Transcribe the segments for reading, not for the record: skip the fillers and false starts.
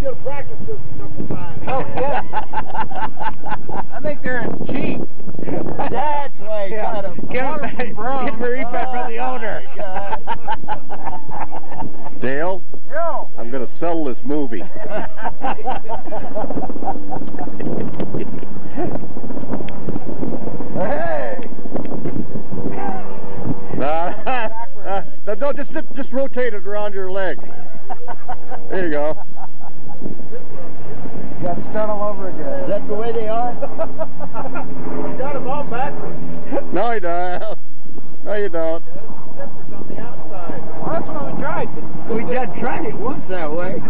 should have practiced this a couple times. Oh, yeah. I think they're cheap. That's why he got them. Get Marifa from the owner. Dale, Yo. I'm going to sell this movie. Hey. No, just rotate it around your leg. There you go. You got to start all over again. Is that the way they are? You got them all backwards. No, you don't. No, you don't. Zippers on the outside. Well, that's what we tried. We just tried it once that way.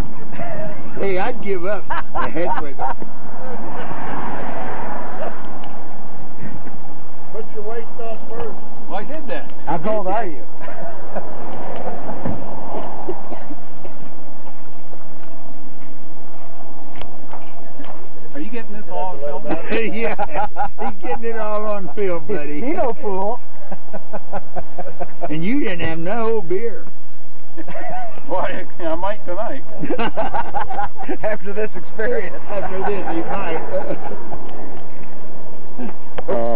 Hey, I'd give up. The head with it. Put your waist on first. Well, I did that. How old are you? Are you getting this all on film? Yeah, he's getting it all on film, buddy. He no fool. And you didn't have no beer. Well, I might tonight. After this experience. After this, you might.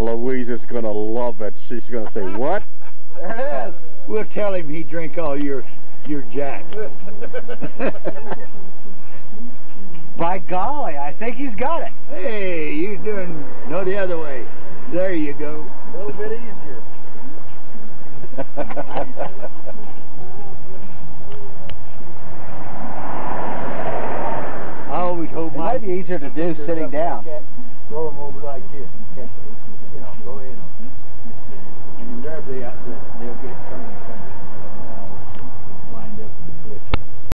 Louise is going to love it. She's going to say, what? There it is. We'll tell him he drink all your Jack. By golly, I think he's got it. Hey, you doing, no, the other way. There you go. A little bit easier. I always hold my... It might be easier to do sitting down. Roll them over like this.